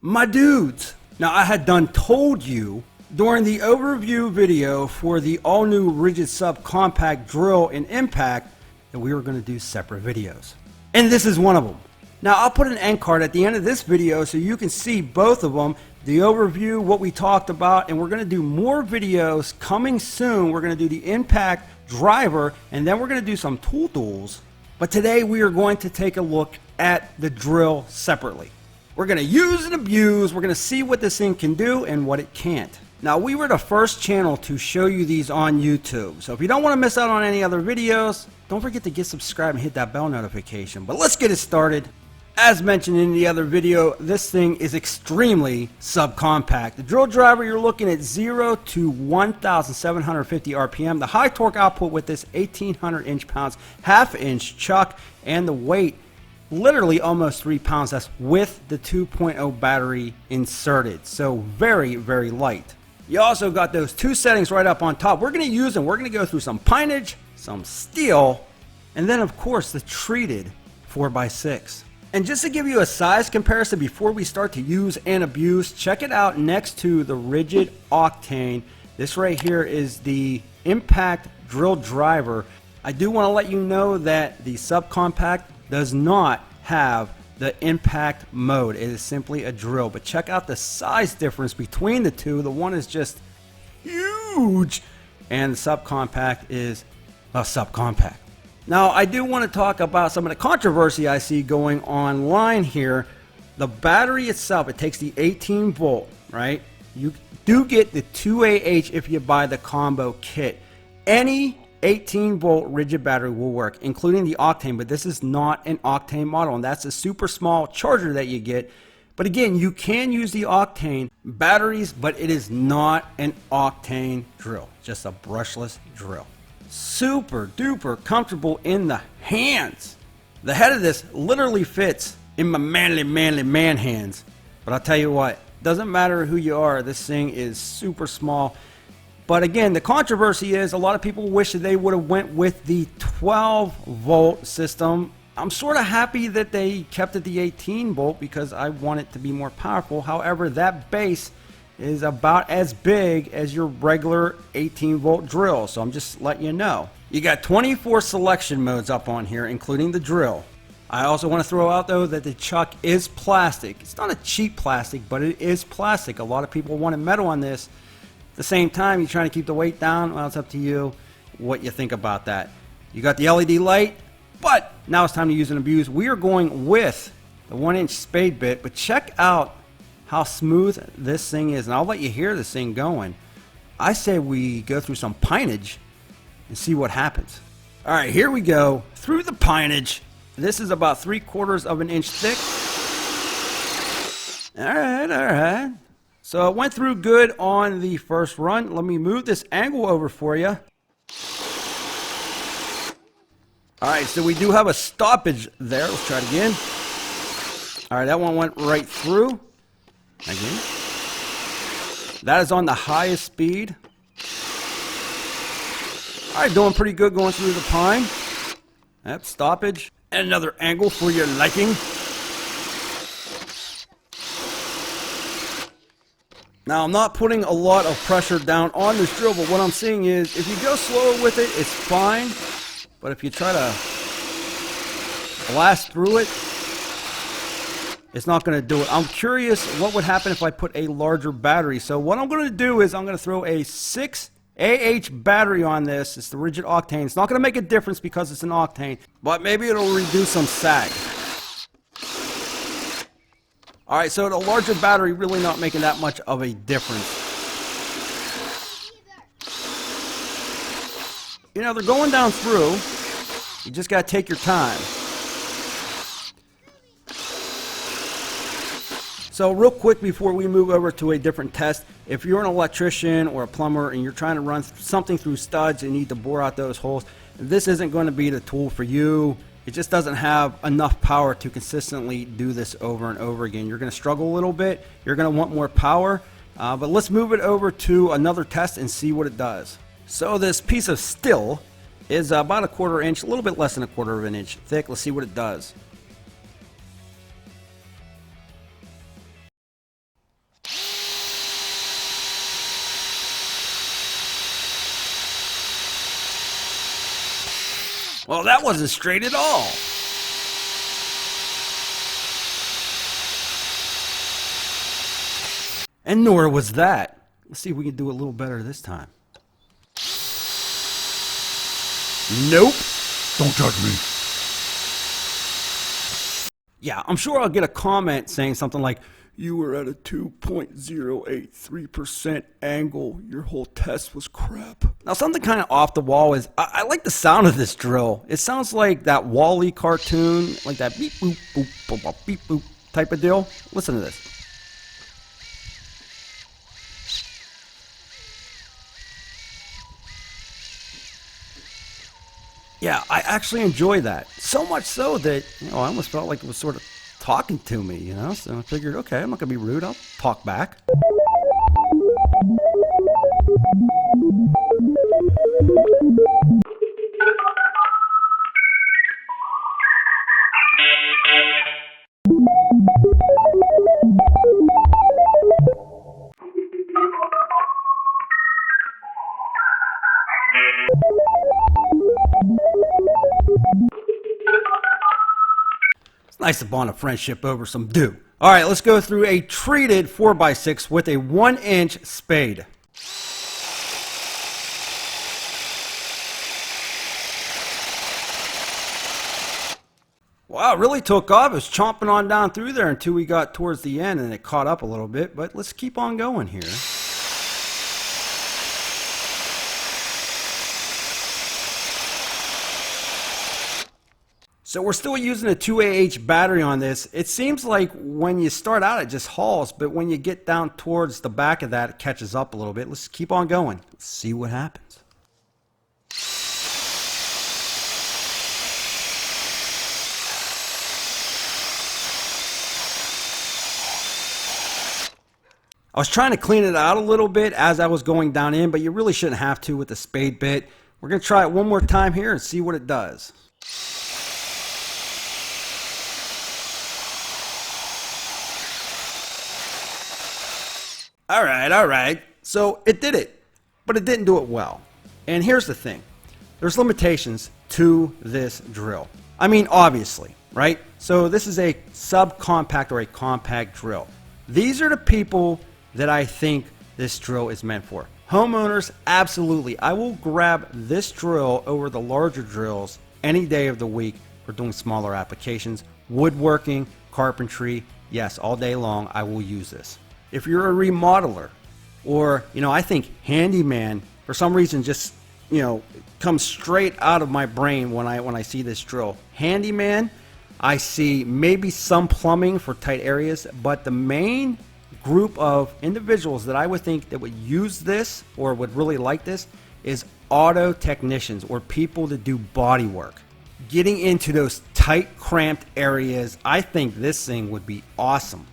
My dudes, now I had told you during the overview video for the all new Ridgid Subcompact Drill and Impact that we were going to do separate videos. And this is one of them. Now I'll put an end card at the end of this video so you can see both of them, the overview, what we talked about, and we're going to do more videos coming soon. We're going to do the Impact driver and then we're going to do some tools. But today we are going to take a look at the drill separately. We're going to use and abuse, we're going to see what this thing can do and what it can't. Now we were the first channel to show you these on YouTube, so if you don't want to miss out on any other videos, don't forget to get subscribed and hit that bell notification. But let's get it started. As mentioned in the other video, this thing is extremely subcompact. The drill driver, you're looking at 0 to 1,750 RPM. The high torque output with this 1,800 inch-pounds, half-inch chuck, and the weight literally almost 3 pounds. That's with the 2.0 battery inserted, so very, very light. You also got those two settings right up on top. We're going to use them. We're going to go through some pinage, some steel, and then of course the treated 4x6. And just to give you a size comparison before we start to use and abuse, check it out next to the Ridgid Octane. This right here is the Impact drill driver. I do want to let you know that the Subcompact does not have the Impact mode. It is simply a drill. But check out the size difference between the two. The one is just huge and the Subcompact is a Subcompact. Now I do want to talk about some of the controversy I see going online here. The battery itself, it takes the 18 volt, right? You do get the 2AH if you buy the combo kit. Any 18 volt rigid battery will work, including the Octane, but this is not an Octane model, and that's a super small charger that you get. But again, you can use the Octane batteries, but it is not an Octane drill, just a brushless drill. Super duper comfortable in the hands. The head of this literally fits in my manly man hands. But I'll tell you what, doesn't matter who you are, this thing is super small. But again, the controversy is a lot of people wish that they would have went with the 12 volt system. I'm sort of happy that they kept it the 18 volt because I want it to be more powerful. However, that base is about as big as your regular 18 volt drill. So I'm just letting you know. You got 24 selection modes up on here, including the drill. I also want to throw out though that the chuck is plastic. It's not a cheap plastic, but it is plastic. A lot of people wanted metal on this. At the same time, you're trying to keep the weight down. Well, it's up to you what you think about that. You got the LED light, but now it's time to use and abuse. We are going with the 1-inch spade bit, but check out how smooth this thing is, and I'll let you hear this thing going. I say we go through some pinage and see what happens. All right, here we go through the pinage. This is about 3/4 of an inch thick. All right. So it went through good on the first run. Let me move this angle over for you. All right, so we do have a stoppage there. Let's try it again. All right, that one went right through. Again. That is on the highest speed. All right, doing pretty good going through the pine. That stoppage. And another angle for your liking. Now, I'm not putting a lot of pressure down on this drill, but what I'm seeing is if you go slower with it, it's fine. But if you try to blast through it, it's not going to do it. I'm curious what would happen if I put a larger battery. So what I'm going to do is I'm going to throw a 6AH battery on this. It's the Ridgid Octane. It's not going to make a difference because it's an Octane, but maybe it'll reduce some sag. All right, so the larger battery really not making that much of a difference. You know, they're going down through. You just got to take your time. So real quick before we move over to a different test, if you're an electrician or a plumber and you're trying to run something through studs and need to bore out those holes, this isn't going to be the tool for you. It just doesn't have enough power to consistently do this over and over again. You're going to struggle a little bit. You're going to want more power. But let's move it over to another test and see what it does. So this piece of steel is about 1/4 inch, a little bit less than 1/4 of an inch thick. Let's see what it does. Well, that wasn't straight at all. And nor was that. Let's see if we can do a little better this time. Nope. Don't judge me. Yeah, I'm sure I'll get a comment saying something like, you were at a 2.083% angle. Your whole test was crap. Now, something kind of off the wall is, I like the sound of this drill. It sounds like that Wall-E cartoon, like that beep boop boop boop boop beep boop type of deal. Listen to this. Yeah, I actually enjoy that. So much so that, I almost felt like it was sort of talking to me, So I figured, okay, I'm not going to be rude. I'll talk back. It's nice to bond a friendship over some dew. All right, let's go through a treated 4x6 with a 1-inch spade. Wow, it really took off. It was chomping on down through there until we got towards the end and it caught up a little bit, but let's keep on going here. So we're still using a 2Ah battery on this. It seems like when you start out it just hauls, but when you get down towards the back of that it catches up a little bit. Let's keep on going. Let's see what happens. I was trying to clean it out a little bit as I was going down in, but you really shouldn't have to with the spade bit. We're going to try it one more time here and see what it does. All right. So it did it, but it didn't do it well. And here's the thing. There's limitations to this drill. I mean, obviously, right? So this is a subcompact or a compact drill. These are the people that I think this drill is meant for. Homeowners, absolutely. I will grab this drill over the larger drills any day of the week for doing smaller applications. Woodworking, carpentry, yes, all day long I will use this. If you're a remodeler, or, I think handyman, for some reason just, comes straight out of my brain when I see this drill. Handyman, I see maybe some plumbing for tight areas, but the main group of individuals that I would think that would use this or would really like this is auto technicians or people that do body work. Getting into those tight, cramped areas, I think this thing would be awesome.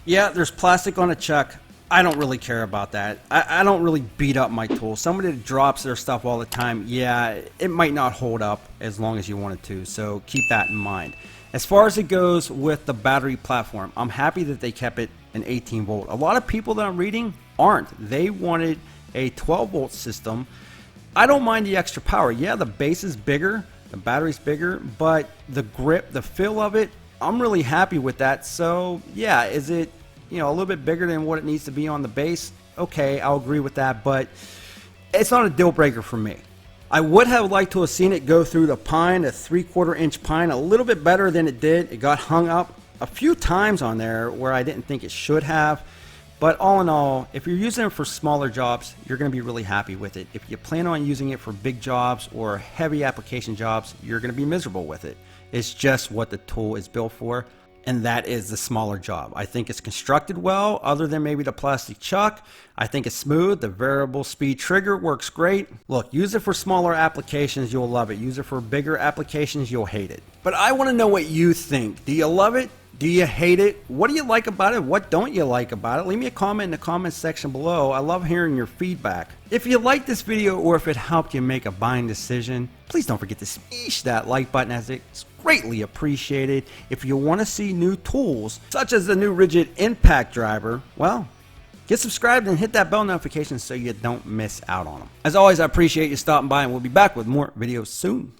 Yeah, there's plastic on a chuck. I don't really care about that. I don't really beat up my tools. Somebody that drops their stuff all the time, yeah, it might not hold up as long as you want it to, so keep that in mind. As far as it goes with the battery platform, I'm happy that they kept it an 18 volt. A lot of people that I'm reading aren't. They wanted a 12 volt system. I don't mind the extra power. Yeah, the base is bigger, the battery's bigger, but the grip, the feel of it, I'm really happy with that. So yeah, is it a little bit bigger than what it needs to be on the base? Okay, I'll agree with that, but it's not a deal breaker for me. I would have liked to have seen it go through the pine, a 3/4 inch pine, a little bit better than it did. It got hung up a few times on there where I didn't think it should have. But all in all, if you're using it for smaller jobs, you're going to be really happy with it. If you plan on using it for big jobs or heavy application jobs, you're going to be miserable with it. It's just what the tool is built for, and that is the smaller job. I think it's constructed well, other than maybe the plastic chuck. I think it's smooth. The variable speed trigger works great. Look, use it for smaller applications, you'll love it. Use it for bigger applications, you'll hate it. But I want to know what you think. Do you love it? Do you hate it? What do you like about it? What don't you like about it? Leave me a comment in the comments section below. I love hearing your feedback. If you liked this video or if it helped you make a buying decision, please don't forget to smash that like button, as it's greatly appreciated. If you want to see new tools, such as the new Ridgid Impact Driver, well, get subscribed and hit that bell notification so you don't miss out on them. As always, I appreciate you stopping by, and we'll be back with more videos soon.